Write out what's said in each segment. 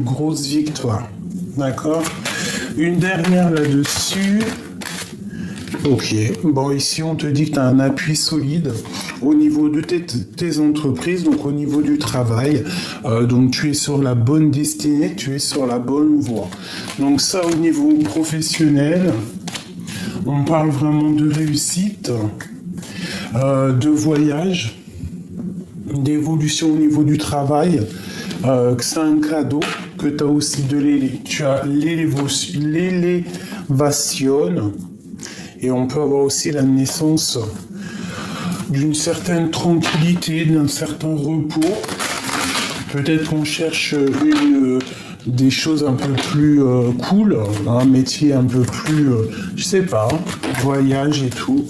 grosse victoire. D'accord? Une dernière là-dessus. Ok. Bon, ici, on te dit que tu as un appui solide au niveau de tes entreprises, donc au niveau du travail. Donc, tu es sur la bonne destinée, tu es sur la bonne voie. Donc, ça, au niveau professionnel, on parle vraiment de réussite, de voyage, d'évolution au niveau du travail, que c'est un cadeau, que tu as aussi tu as l'élévation, et on peut avoir aussi la naissance d'une certaine tranquillité, d'un certain repos. Peut-être qu'on cherche des choses un peu plus cool, un métier un peu plus, je sais pas, voyage et tout.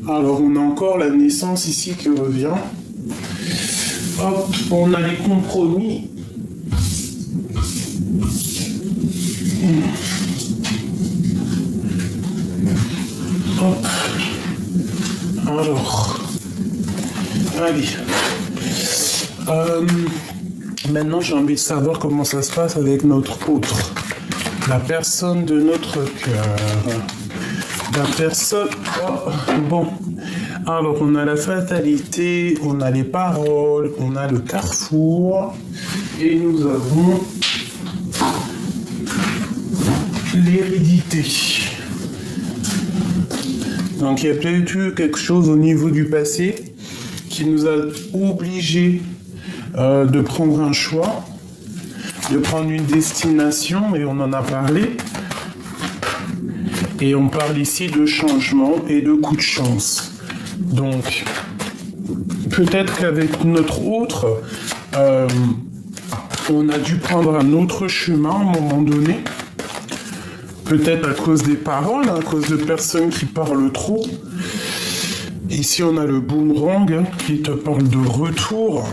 Alors on a encore la naissance ici qui revient. Hop, on a les compromis. Hop. Alors, allez. Maintenant, j'ai envie de savoir comment ça se passe avec notre autre. La personne de notre cœur. La personne... Oh, bon. Alors, on a la fatalité, on a les paroles, on a le carrefour. Et nous avons l'hérédité. Donc, il y a peut-être eu quelque chose au niveau du passé qui nous a obligés de prendre un choix, de prendre une destination, et on en a parlé. Et on parle ici de changement et de coup de chance. Donc, peut-être qu'avec notre autre, on a dû prendre un autre chemin à un moment donné. Peut-être à cause des paroles, à cause de personnes qui parlent trop. Ici, on a le boomerang qui te parle de retour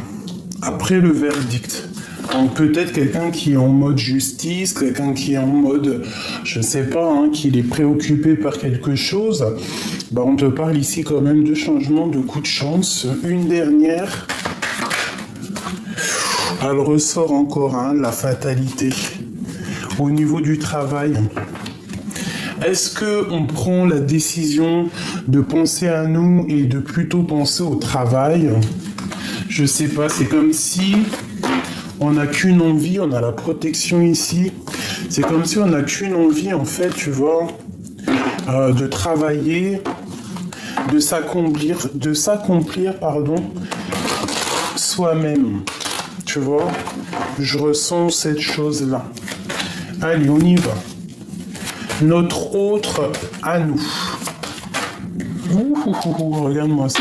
après le verdict. Donc peut-être quelqu'un qui est en mode justice, quelqu'un qui est en mode, je sais pas, qui est préoccupé par quelque chose. Bah, on te parle ici quand même de changement, de coup de chance. Une dernière. Elle ressort encore, la fatalité. Au niveau du travail. Est-ce qu'on prend la décision de penser à nous et de plutôt penser au travail? Je sais pas, c'est comme si on n'a qu'une envie, on a la protection ici. C'est comme si on n'a qu'une envie, en fait, tu vois, de travailler, de s'accomplir, soi-même. Tu vois, je ressens cette chose-là. Allez, on y va. Notre autre à nous. Regarde-moi ça.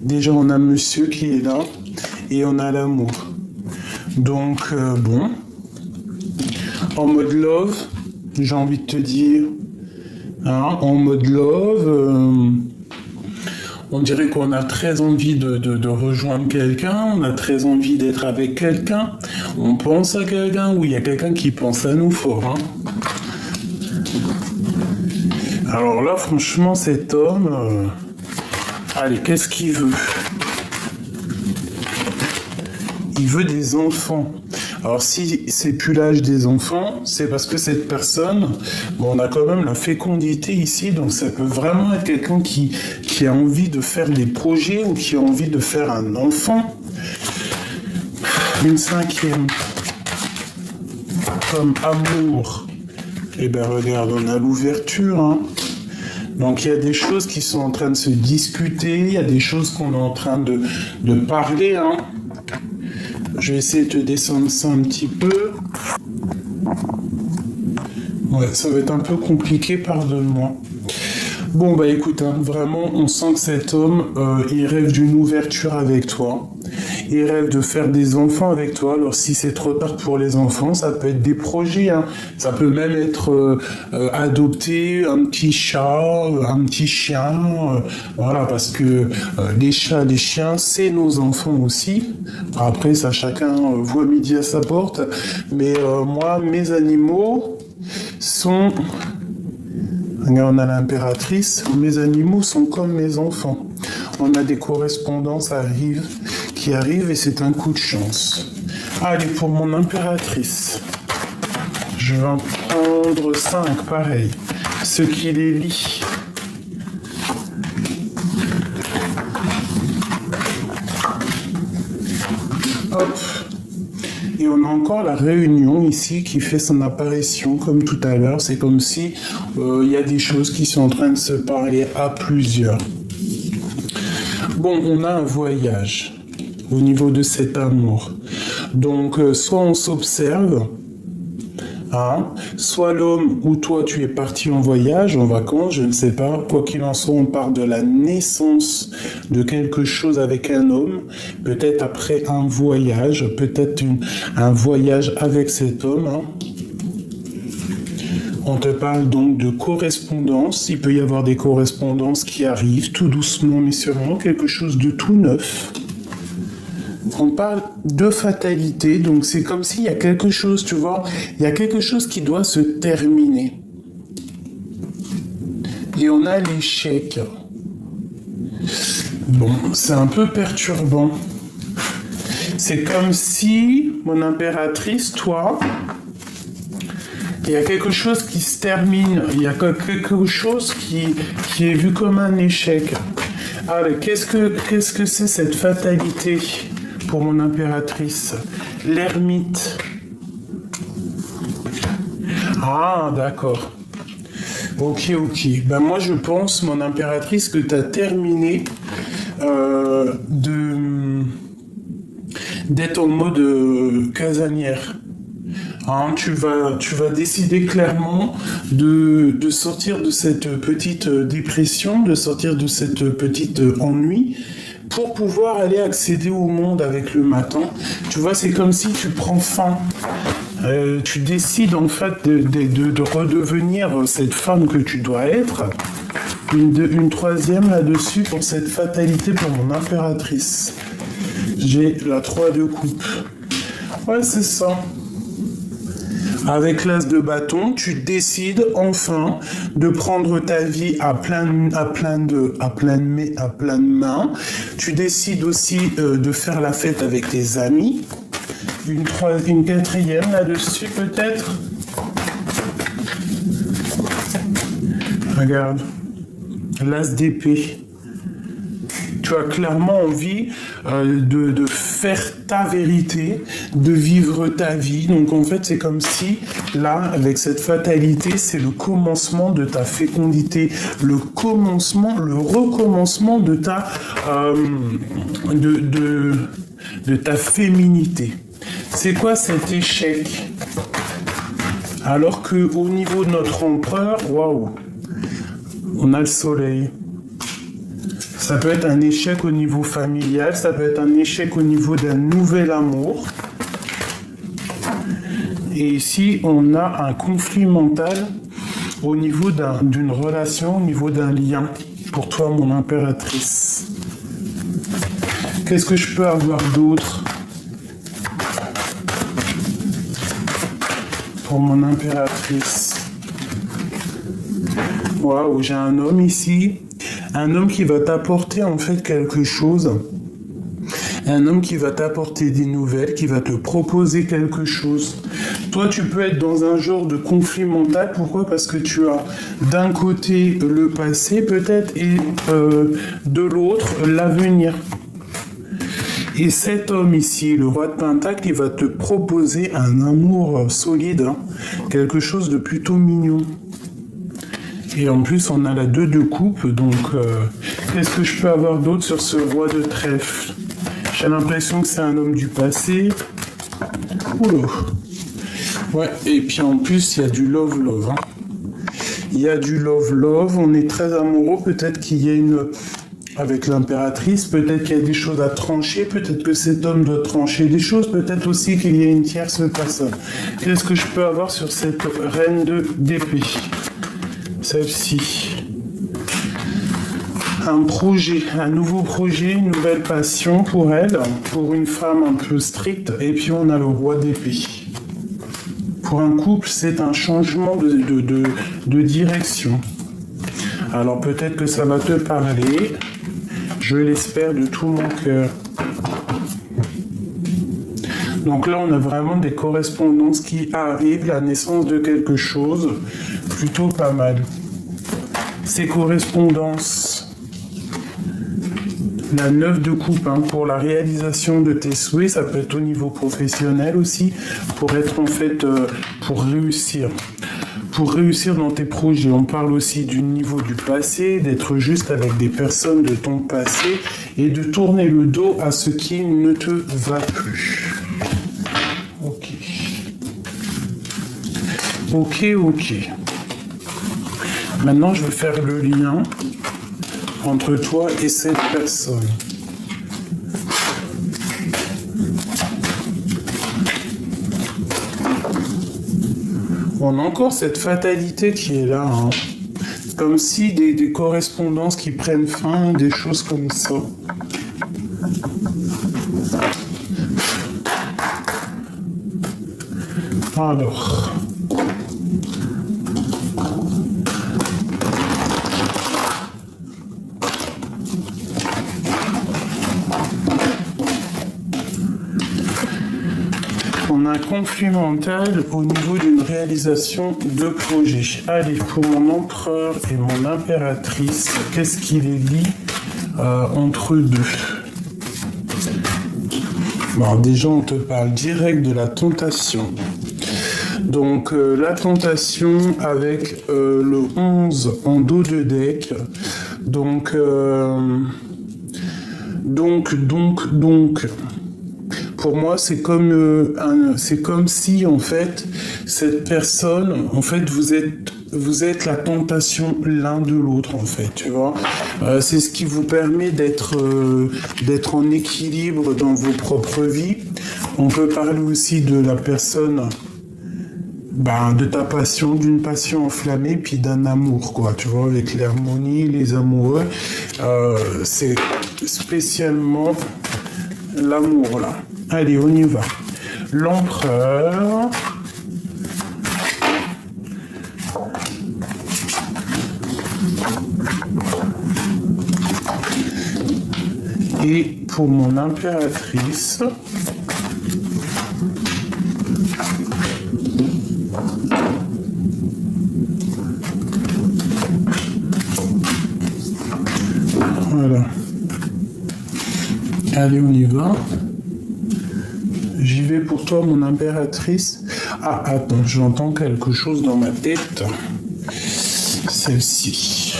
Déjà, on a monsieur qui est là et on a l'amour. Donc, bon. En mode love, j'ai envie de te dire. En mode love, on dirait qu'on a très envie de rejoindre quelqu'un, on a très envie d'être avec quelqu'un, on pense à quelqu'un ou il y a quelqu'un qui pense à nous fort. Alors là, franchement, cet homme, allez, qu'est-ce qu'il veut? Il veut des enfants. Alors si c'est plus l'âge des enfants, c'est parce que cette personne, bon, on a quand même la fécondité ici, donc ça peut vraiment être quelqu'un qui a envie de faire des projets ou qui a envie de faire un enfant. Une cinquième, comme amour. Eh ben regarde, on a l'ouverture. Donc il y a des choses qui sont en train de se discuter, il y a des choses qu'on est en train de parler. Je vais essayer de te descendre ça un petit peu. Ouais, ça va être un peu compliqué, pardonne-moi. Bon, bah écoute, vraiment, on sent que cet homme, il rêve d'une ouverture avec toi. Il rêve de faire des enfants avec toi. Alors si c'est trop tard pour les enfants, ça peut être des projets. Ça peut même être adopter un petit chat, un petit chien. Voilà, parce que les chats, les chiens, c'est nos enfants aussi. Après, ça, chacun voit midi à sa porte. Mais moi, mes animaux sont... Regarde, on a l'impératrice. Mes animaux sont comme mes enfants. On a des correspondances qui arrivent et c'est un coup de chance. Allez, pour mon impératrice, je vais en prendre 5, pareil. Ce qui les lie. Hop. Et on a encore la réunion ici qui fait son apparition comme tout à l'heure. C'est comme si il y a des choses qui sont en train de se parler à plusieurs. Bon, on a un voyage au niveau de cet amour. Donc, soit on s'observe, hein, soit l'homme ou toi tu es parti en voyage, en vacances, je ne sais pas. Quoi qu'il en soit, on parle de la naissance de quelque chose avec un homme, peut-être après un voyage, peut-être un voyage avec cet homme. Hein. On te parle donc de correspondance. Il peut y avoir des correspondances qui arrivent tout doucement, mais sûrement quelque chose de tout neuf. On parle de fatalité, donc c'est comme s'il y a quelque chose, tu vois, il y a quelque chose qui doit se terminer. Et on a l'échec. Bon, c'est un peu perturbant. C'est comme si, mon impératrice, toi, il y a quelque chose qui se termine, il y a quelque chose qui est vu comme un échec. Alors, qu'est-ce que c'est cette fatalité pour mon impératrice? L'ermite. Ah, d'accord. Ok. Ben moi, je pense, mon impératrice, que tu as terminé d'être en mode casanière. Hein, tu vas décider clairement de sortir de cette petite dépression, de sortir de cette petite ennui, pour pouvoir aller accéder au monde avec le matin. Tu vois, c'est comme si tu prends faim. Tu décides en fait de redevenir cette femme que tu dois être. Une troisième là-dessus pour cette fatalité pour mon impératrice. J'ai la 3 de coupe. Ouais, c'est ça. Avec l'as de bâton, tu décides enfin de prendre ta vie à pleine main. Tu décides aussi de faire la fête avec tes amis. Une quatrième là-dessus peut-être. Regarde, l'as d'épée. Tu as clairement envie de faire ta vérité, de vivre ta vie. Donc en fait, c'est comme si, là, avec cette fatalité, c'est le commencement de ta fécondité, le recommencement de ta, de ta féminité. C'est quoi cet échec? Alors que au niveau de notre empereur, waouh, on a le soleil. Ça peut être un échec au niveau familial, ça peut être un échec au niveau d'un nouvel amour. Et ici, on a un conflit mental au niveau d'une relation, au niveau d'un lien. Pour toi, mon impératrice. Qu'est-ce que je peux avoir d'autre pour mon impératrice? Waouh, j'ai un homme ici. Un homme qui va t'apporter en fait quelque chose. Un homme qui va t'apporter des nouvelles, qui va te proposer quelque chose. Toi, tu peux être dans un genre de conflit mental. Pourquoi? Parce que tu as d'un côté le passé peut-être et de l'autre l'avenir. Et cet homme ici, le roi de Pentacle, il va te proposer un amour solide, hein, quelque chose de plutôt mignon. Et en plus, on a la 2 de coupe, donc qu'est-ce que je peux avoir d'autre sur ce roi de trèfle? J'ai l'impression que c'est un homme du passé. Oula. Ouais, et puis en plus, il y a du love-love. Hein. Il y a du love-love, on est très amoureux, peut-être qu'il y a une... Avec l'impératrice, peut-être qu'il y a des choses à trancher, peut-être que cet homme doit trancher des choses, peut-être aussi qu'il y a une tierce personne. Qu'est-ce que je peux avoir sur cette reine d'épée? Celle-ci. Un projet, un nouveau projet, une nouvelle passion pour elle, pour une femme un peu stricte. Et puis on a le roi d'épée. Pour un couple, c'est un changement de direction. Alors peut-être que ça va te parler. Je l'espère de tout mon cœur. Donc là, on a vraiment des correspondances qui arrivent, la naissance de quelque chose, plutôt pas mal. Ces correspondances, la 9 de coupe, hein, pour la réalisation de tes souhaits, ça peut être au niveau professionnel aussi, pour être en fait, pour réussir. Pour réussir dans tes projets, on parle aussi du niveau du passé, d'être juste avec des personnes de ton passé et de tourner le dos à ce qui ne te va plus. Ok. Ok, ok. Maintenant, je vais faire le lien entre toi et cette personne. On a encore cette fatalité qui est là, hein. Comme si des correspondances qui prennent fin, des choses comme ça. Alors. On a un conflit mental au niveau d'une réalisation de projet. Allez, pour mon empereur et mon impératrice, qu'est-ce qui les lie entre eux deux? Bon, déjà, on te parle direct de la tentation. Donc, la tentation avec le 11 en dos de deck. Donc, pour moi, c'est comme si, en fait, cette personne, en fait, vous êtes la tentation l'un de l'autre, en fait, tu vois. C'est ce qui vous permet d'être en équilibre dans vos propres vies. On peut parler aussi de la personne, de ta passion, d'une passion enflammée, puis d'un amour, quoi, tu vois, avec l'harmonie, les amoureux. C'est spécialement l'amour, là. Allez, on y va. L'empereur. Et pour mon impératrice. Voilà. Allez, on y va. J'y vais pour toi, mon impératrice. Ah, attends, j'entends quelque chose dans ma tête. Celle-ci.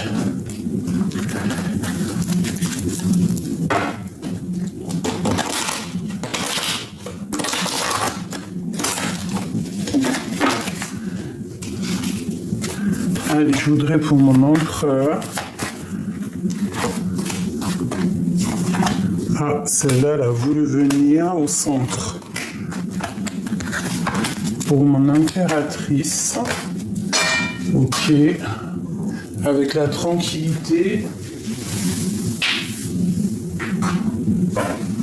Allez, je voudrais pour mon empereur. Ah, celle-là, elle a voulu venir au centre. Pour mon impératrice, ok, avec la tranquillité,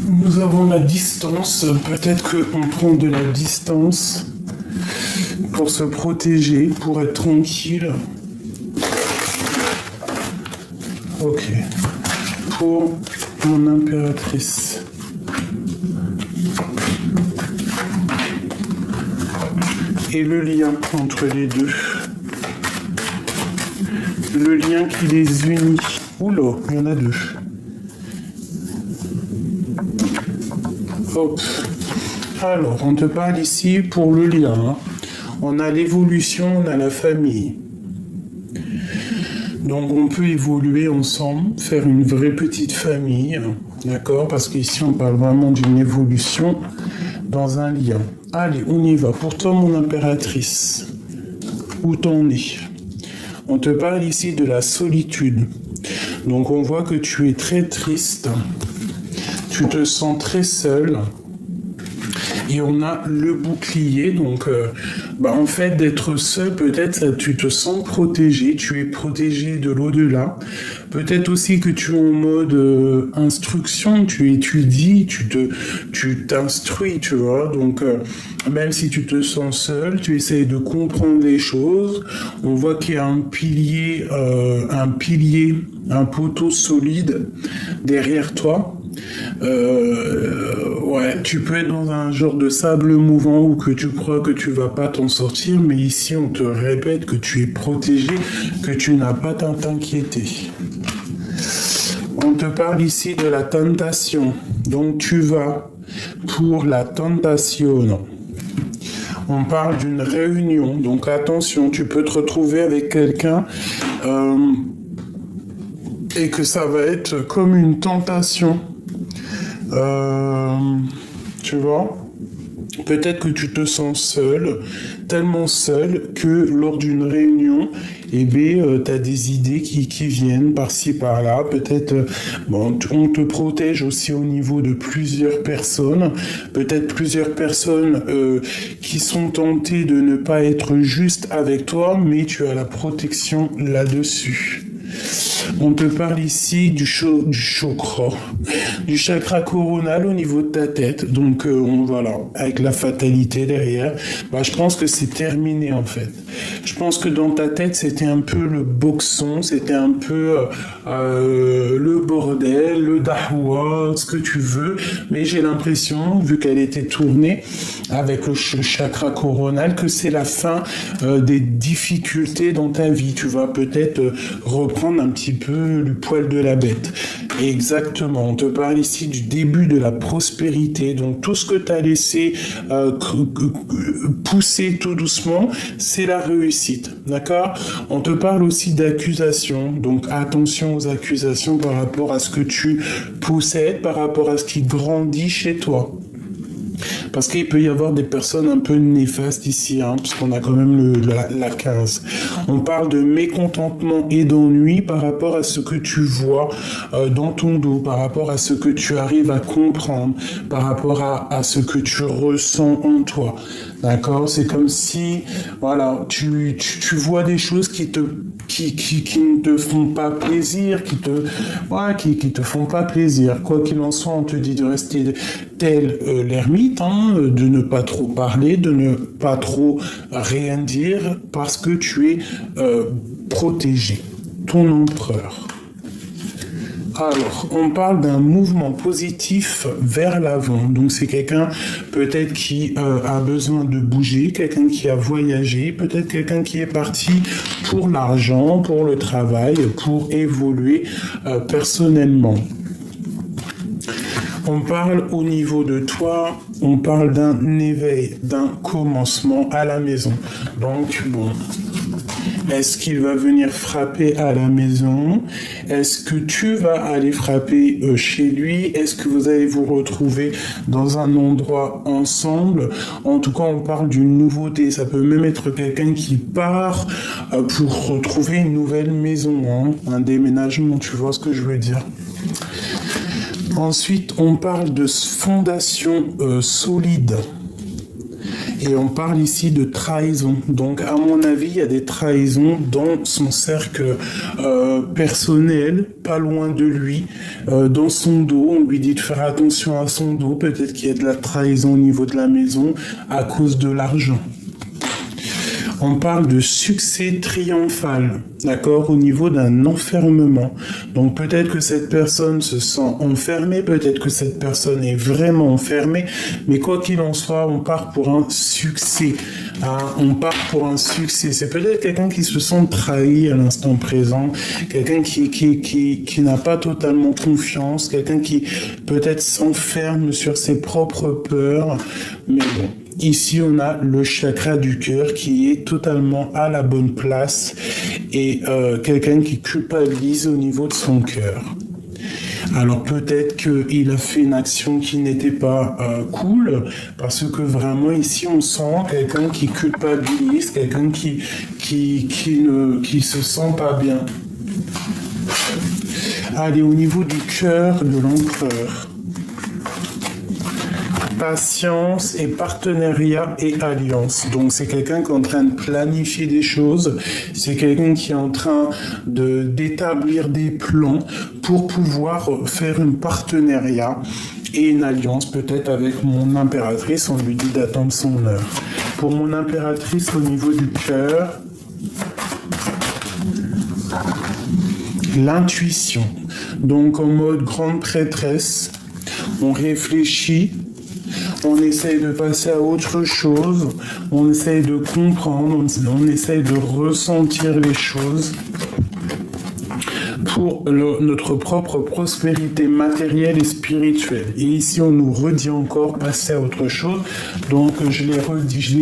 nous avons la distance, peut-être qu'on prend de la distance pour se protéger, pour être tranquille. Ok, pour mon impératrice. Et le lien entre les deux. Le lien qui les unit. Oula, il y en a deux. Hop. Alors, on te parle ici pour le lien. Hein. On a l'évolution, on a la famille. Donc on peut évoluer ensemble, faire une vraie petite famille. D'accord? Parce qu'ici on parle vraiment d'une évolution dans un lien. Allez, on y va. Pour toi, mon impératrice, où t'en es? On te parle ici de la solitude. Donc, on voit que tu es très triste. Tu te sens très seul. Et on a le bouclier. Donc, en fait, d'être seul, peut-être tu te sens protégé. Tu es protégé de l'au-delà. Peut-être aussi que tu es en mode instruction. Tu étudies, tu t'instruis, tu vois. Donc, même si tu te sens seul, tu essayes de comprendre les choses. On voit qu'il y a un pilier, un poteau solide derrière toi. Ouais, tu peux être dans un genre de sable mouvant où que tu crois que tu vas pas t'en sortir, mais ici on te répète que tu es protégé, que tu n'as pas à t'inquiéter. On te parle ici de la tentation, donc tu vas pour la tentation. On parle d'une réunion, donc attention, tu peux te retrouver avec quelqu'un et que ça va être comme une tentation. Tu vois, peut-être que tu te sens seul, tellement seul que lors d'une réunion, eh bien, tu as des idées qui viennent par-ci, par-là. Peut-être, bon, on te protège aussi au niveau de plusieurs personnes. Peut-être plusieurs personnes qui sont tentées de ne pas être juste avec toi, mais tu as la protection là-dessus. On te parle ici du chakra, du chakra coronal au niveau de ta tête. Donc voilà, avec la fatalité derrière, bah, je pense que c'est terminé en fait. Je pense que dans ta tête, c'était un peu le boxon, c'était un peu le bordel, le dahwa, ce que tu veux. Mais j'ai l'impression, vu qu'elle était tournée avec le chakra coronal, que c'est la fin des difficultés dans ta vie. Tu vas peut-être reprendre un petit peu le poil de la bête. Exactement, on te parle ici du début de la prospérité. Donc tout ce que tu as laissé pousser tout doucement, c'est la réussite. D'accord? On te parle aussi d'accusations. Donc attention aux accusations par rapport à ce que tu possèdes, par rapport à ce qui grandit chez toi. Parce qu'il peut y avoir des personnes un peu néfastes ici, hein, puisqu'on a quand même la 15. On parle de mécontentement et d'ennui par rapport à ce que tu vois dans ton dos, par rapport à ce que tu arrives à comprendre, par rapport à ce que tu ressens en toi. D'accord? C'est comme si, voilà, tu vois des choses qui ne te font pas plaisir, qui te font pas plaisir. Quoi qu'il en soit, on te dit de rester tel l'ermite, hein, de ne pas trop parler, de ne pas trop rien dire, parce que tu es protégé, ton empereur. Alors, on parle d'un mouvement positif vers l'avant. Donc, c'est quelqu'un peut-être qui a besoin de bouger, quelqu'un qui a voyagé, peut-être quelqu'un qui est parti pour l'argent, pour le travail, pour évoluer personnellement. On parle au niveau de toi, on parle d'un éveil, d'un commencement à la maison. Donc, bon, est-ce qu'il va venir frapper à la maison? Est-ce que tu vas aller frapper chez lui? Est-ce que vous allez vous retrouver dans un endroit ensemble? En tout cas, on parle d'une nouveauté. Ça peut même être quelqu'un qui part pour retrouver une nouvelle maison, hein, un déménagement, tu vois ce que je veux dire? Ensuite, on parle de fondation solide. Et on parle ici de trahison. Donc, à mon avis, il y a des trahisons dans son cercle personnel, pas loin de lui, dans son dos. On lui dit de faire attention à son dos. Peut-être qu'il y a de la trahison au niveau de la maison à cause de l'argent. On parle de succès triomphal, d'accord, au niveau d'un enfermement. Donc peut-être que cette personne se sent enfermée, peut-être que cette personne est vraiment enfermée, mais quoi qu'il en soit, on part pour un succès. Hein, on part pour un succès. C'est peut-être quelqu'un qui se sent trahi à l'instant présent, quelqu'un qui n'a pas totalement confiance, quelqu'un qui peut-être s'enferme sur ses propres peurs, mais bon. Ici, on a le chakra du cœur qui est totalement à la bonne place et quelqu'un qui culpabilise au niveau de son cœur. Alors peut-être qu'il a fait une action qui n'était pas cool, parce que vraiment ici on sent quelqu'un qui culpabilise, quelqu'un qui se sent pas bien. Allez, au niveau du cœur de l'empereur. Patience et partenariat et alliance. Donc c'est quelqu'un qui est en train de planifier des choses, c'est quelqu'un qui est en train d'établir des plans pour pouvoir faire un partenariat et une alliance peut-être avec mon impératrice. On lui dit d'attendre son heure. Pour mon impératrice au niveau du cœur, l'intuition. Donc en mode grande prêtresse, on réfléchit, on essaye de passer à autre chose, on essaye de comprendre, on essaye de ressentir les choses pour notre propre prospérité matérielle et spirituelle. Et ici, on nous redit encore passer à autre chose. Donc, je l'ai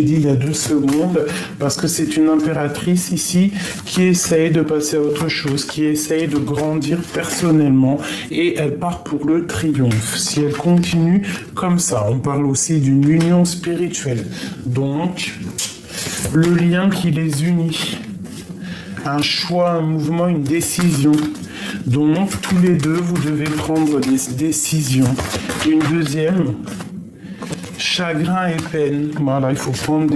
dit il y a 2 secondes, parce que c'est une impératrice ici qui essaye de passer à autre chose, qui essaye de grandir personnellement, et elle part pour le triomphe. Si elle continue comme ça, on parle aussi d'une union spirituelle. Donc, le lien qui les unit. Un choix, un mouvement, une décision. Donc, tous les deux, vous devez prendre des décisions. Une deuxième, chagrin et peine. Voilà, il faut prendre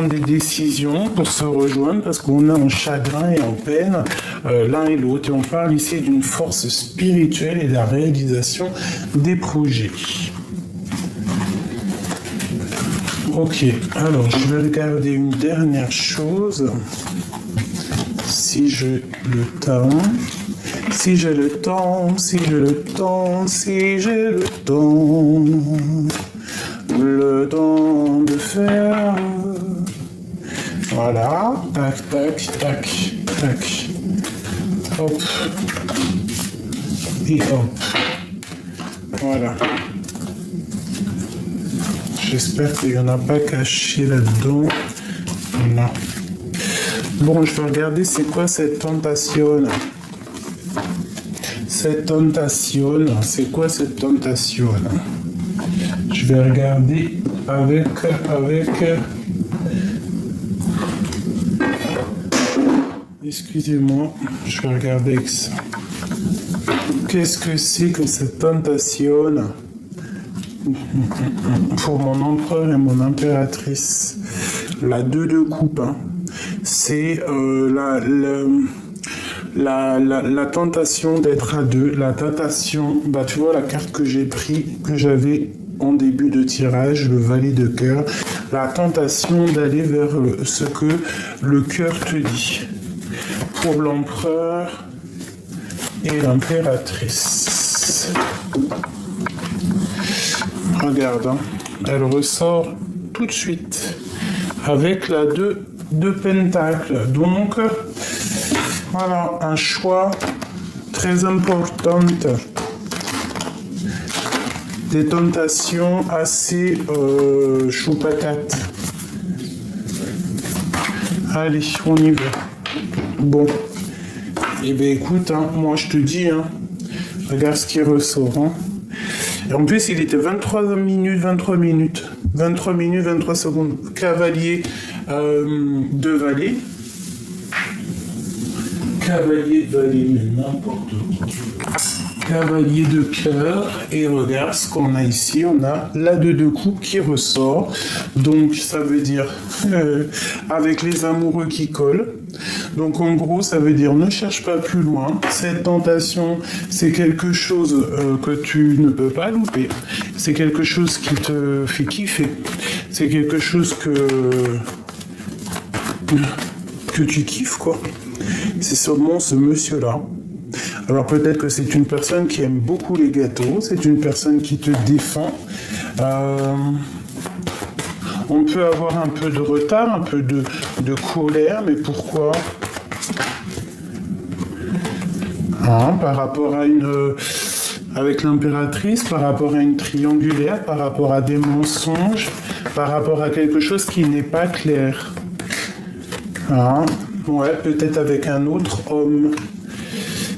des décisions pour se rejoindre, parce qu'on est en chagrin et en peine, l'un et l'autre. Et on parle ici d'une force spirituelle et de la réalisation des projets. Ok, alors je vais regarder une dernière chose. Si j'ai le temps, si j'ai le temps, si j'ai le temps, si j'ai le temps de faire. Voilà, tac, tac, tac, tac. Hop. Et hop. Voilà. J'espère qu'il n'y en a pas caché là-dedans. Non. Bon, je vais regarder c'est quoi cette tentation. Cette tentation, c'est quoi cette tentation? Je vais regarder avec... Excusez-moi, je vais regarder avec ça. Qu'est-ce que c'est que cette tentation pour mon empereur et mon impératrice? La 2 de coupe, hein. C'est la tentation d'être à 2, la tentation, bah tu vois la carte que j'ai pris, que j'avais en début de tirage, le valet de cœur, la tentation d'aller vers ce que le cœur te dit. Pour l'empereur et l'impératrice. Regarde, hein, elle ressort tout de suite avec la 2 de pentacles. Donc, voilà, un choix très important. Des tentations assez chou patate. Allez, on y va. Bon. Eh bien, écoute, hein, moi je te dis, hein, regarde ce qui ressort. Hein. Et en plus, il était 23 minutes, 23 secondes. Cavalier de valet. Cavalier de valet, mais n'importe quoi. Cavalier de cœur. Et regarde ce qu'on a ici. On a la 2 de coupe qui ressort. Donc, ça veut dire avec les amoureux qui collent. Donc en gros, ça veut dire ne cherche pas plus loin. Cette tentation, c'est quelque chose que tu ne peux pas louper. C'est quelque chose qui te fait kiffer. C'est quelque chose que tu kiffes, quoi. C'est sûrement ce monsieur-là. Alors peut-être que c'est une personne qui aime beaucoup les gâteaux. C'est une personne qui te défend. On peut avoir un peu de retard, un peu de colère, mais pourquoi? Par rapport à avec l'impératrice, par rapport à une triangulaire, par rapport à des mensonges, par rapport à quelque chose qui n'est pas clair. Ouais, peut-être avec un autre homme.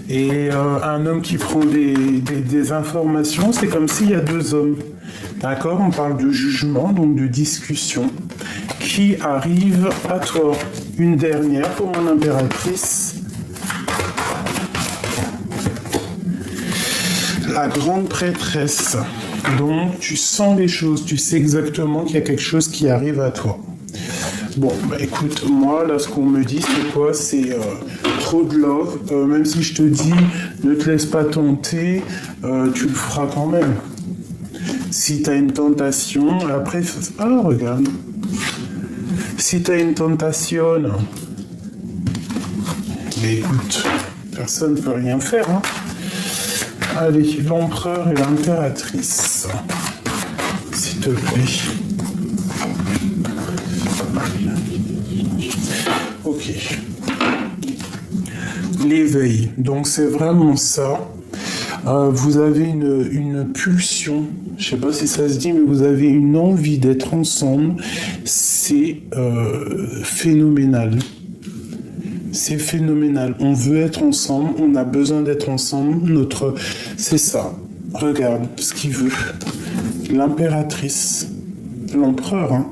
Et un homme qui prend des informations, c'est comme s'il y a 2 hommes. D'accord? On parle de jugement, donc de discussion, qui arrive à toi. Une dernière pour mon impératrice. La grande prêtresse. Donc, tu sens les choses, tu sais exactement qu'il y a quelque chose qui arrive à toi. Bon, bah écoute, moi, là, ce qu'on me dit, c'est quoi? C'est trop de love. Même si je te dis, ne te laisse pas tenter, tu le feras quand même. Si tu as une tentation, après... Ah, regarde. Si tu as une tentation... Mais écoute, personne ne peut rien faire, hein. Allez, l'empereur et l'impératrice. S'il te plaît. Ok. L'éveil. Donc c'est vraiment ça. Vous avez une pulsion, je sais pas si ça se dit, mais vous avez une envie d'être ensemble. C'est phénoménal. C'est phénoménal. On veut être ensemble, on a besoin d'être ensemble. C'est ça. Regarde ce qu'il veut. L'impératrice, l'empereur, hein.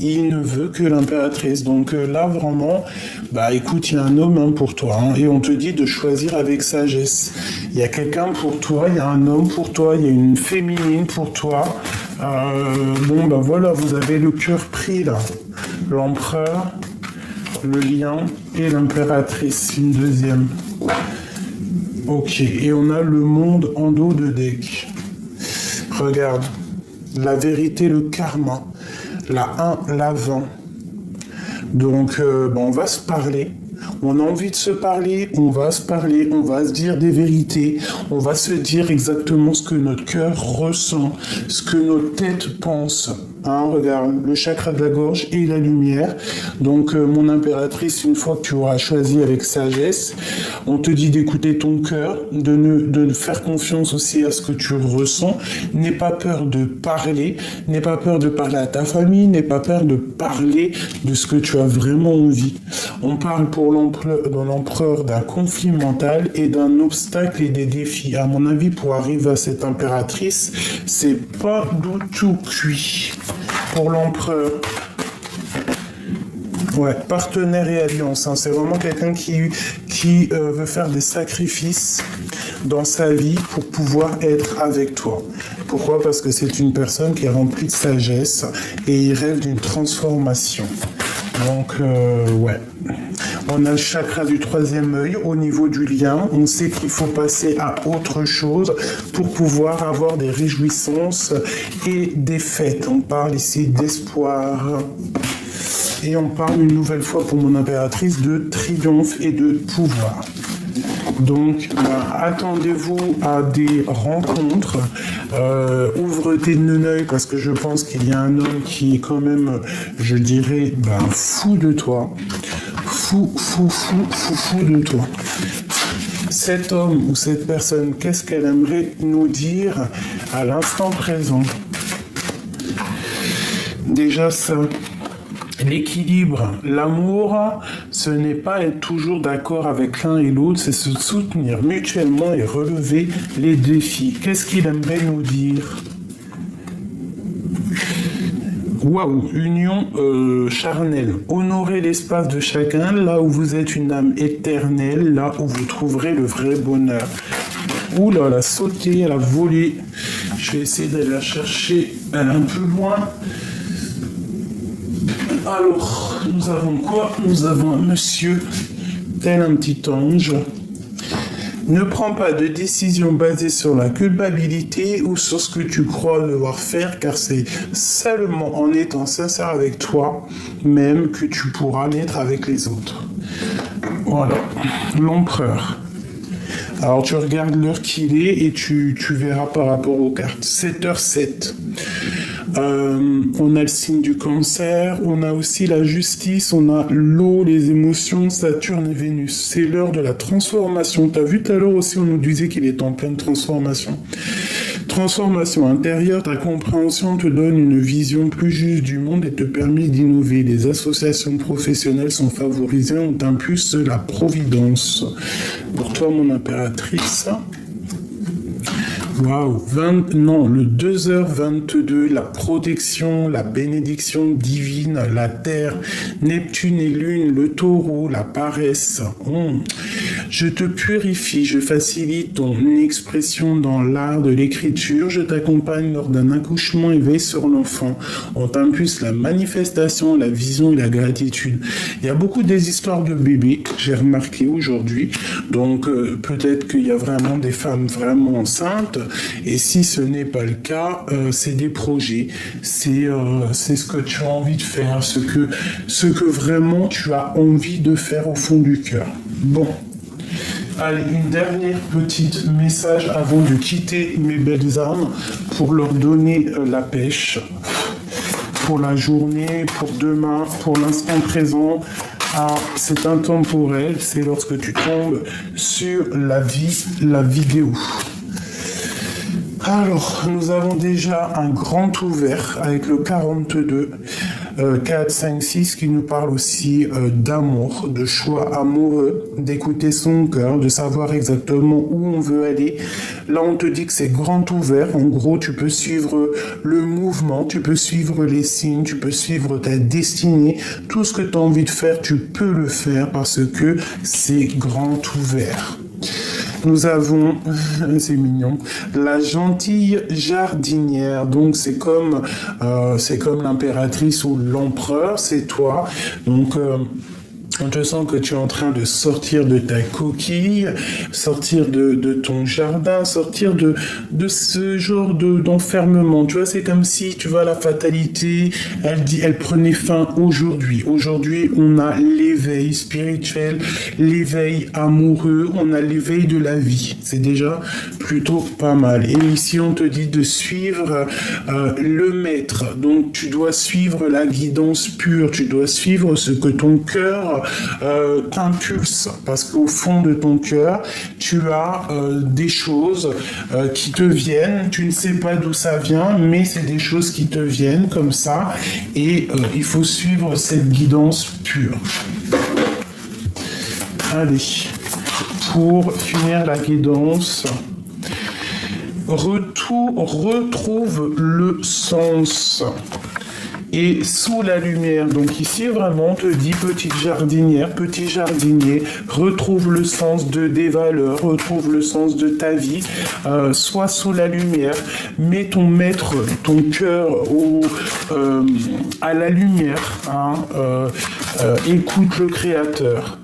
Il ne veut que l'impératrice. Donc là, vraiment, bah écoute, il y a un homme pour toi. Hein, et on te dit de choisir avec sagesse. Il y a quelqu'un pour toi, il y a un homme pour toi, il y a une féminine pour toi. Bon, bah voilà, vous avez le cœur pris là. L'empereur, le lion et l'impératrice, une deuxième. Ok, et on a le monde en dos de deck. Regarde, la vérité, le karma. La 1, la 20. Donc, on va se parler. On a envie de se parler, on va se parler, on va se dire des vérités, on va se dire exactement ce que notre cœur ressent, ce que notre tête pense. Hein, regarde, le chakra de la gorge et la lumière. Donc, mon impératrice, une fois que tu auras choisi avec sagesse, on te dit d'écouter ton cœur, de faire confiance aussi à ce que tu ressens. N'aie pas peur de parler, n'aie pas peur de parler à ta famille, n'aie pas peur de parler de ce que tu as vraiment envie. On parle pour l'empereur d'un conflit mental et d'un obstacle et des défis. À mon avis, pour arriver à cette impératrice, c'est pas du tout cuit. Pour l'empereur, ouais, partenaire et alliance, hein, c'est vraiment quelqu'un qui veut faire des sacrifices dans sa vie pour pouvoir être avec toi. Pourquoi? Parce que c'est une personne qui est remplie de sagesse et il rêve d'une transformation. Donc, ouais. On a le chakra du troisième œil au niveau du lien. On sait qu'il faut passer à autre chose pour pouvoir avoir des réjouissances et des fêtes. On parle ici d'espoir. Et on parle une nouvelle fois pour mon impératrice de triomphe et de pouvoir. Donc, attendez-vous à des rencontres. Ouvre tes œils parce que je pense qu'il y a un homme qui est quand même, je dirais, fou de toi. Fou de toi. Cet homme ou cette personne, qu'est-ce qu'elle aimerait nous dire à l'instant présent? Déjà ça. L'équilibre, l'amour, ce n'est pas être toujours d'accord avec l'un et l'autre, c'est se soutenir mutuellement et relever les défis. Qu'est-ce qu'il aimerait nous dire? Waouh, union charnelle. Honorez l'espace de chacun, là où vous êtes une âme éternelle, là où vous trouverez le vrai bonheur. Ouh là, elle a sauté, elle a volé. Je vais essayer d'aller la chercher, elle est un peu loin. Alors, nous avons quoi? Nous avons un monsieur, tel un petit ange. Ne prends pas de décision basée sur la culpabilité ou sur ce que tu crois devoir faire, car c'est seulement en étant sincère avec toi même que tu pourras l'être avec les autres. Voilà, l'empereur. Alors tu regardes l'heure qu'il est et tu verras par rapport aux cartes. 7h07. On a le signe du cancer, on a aussi la justice, on a l'eau, les émotions, Saturne et Vénus. C'est l'heure de la transformation. T'as vu tout à l'heure aussi, on nous disait qu'il est en pleine transformation. Transformation intérieure, ta compréhension te donne une vision plus juste du monde et te permet d'innover. Les associations professionnelles sont favorisées, on t'impulse la providence. Pour toi, mon impératrice... Waouh, le 2h22, la protection, la bénédiction divine, la terre, Neptune et Lune, le taureau, la paresse. Je te purifie, je facilite ton expression dans l'art de l'écriture, je t'accompagne lors d'un accouchement et veille sur l'enfant. On t'impulse la manifestation, la vision et la gratitude. Il y a beaucoup des histoires de bébés, j'ai remarqué aujourd'hui, donc peut-être qu'il y a vraiment des femmes vraiment enceintes. Et si ce n'est pas le cas, c'est des projets, c'est ce que tu as envie de faire, ce que vraiment tu as envie de faire au fond du cœur. Bon, Allez, une dernière petite message avant de quitter mes belles âmes pour leur donner la pêche pour la journée, pour demain, pour l'instant présent. Ah, c'est intemporel, c'est lorsque tu tombes sur la vidéo. Alors, nous avons déjà un grand ouvert avec le 42, 4, 5, 6 qui nous parle aussi d'amour, de choix amoureux, d'écouter son cœur, de savoir exactement où on veut aller. Là, on te dit que c'est grand ouvert. En gros, tu peux suivre le mouvement, tu peux suivre les signes, tu peux suivre ta destinée. Tout ce que tu as envie de faire, tu peux le faire parce que c'est grand ouvert. Nous avons, c'est mignon, la gentille jardinière. Donc c'est comme l'impératrice ou l'empereur, c'est toi. Donc on te sent que tu es en train de sortir de ta coquille, sortir de ton jardin, sortir de ce genre d'enfermement. Tu vois, c'est comme si, tu vois, la fatalité, elle prenait fin aujourd'hui. Aujourd'hui, on a l'éveil spirituel, l'éveil amoureux, on a l'éveil de la vie. C'est déjà plutôt pas mal. Et ici, on te dit de suivre le maître. Donc, tu dois suivre la guidance pure, tu dois suivre ce que ton cœur t'impulse, parce qu'au fond de ton cœur, tu as des choses qui te viennent, tu ne sais pas d'où ça vient, mais c'est des choses qui te viennent comme ça, et il faut suivre cette guidance pure. Allez, pour finir la guidance, retrouve le sens. Et sous la lumière, donc ici vraiment on te dit petite jardinière, petit jardinier, retrouve le sens des valeurs, retrouve le sens de ta vie, sois sous la lumière, mets ton maître, ton cœur à la lumière, hein, écoute le Créateur.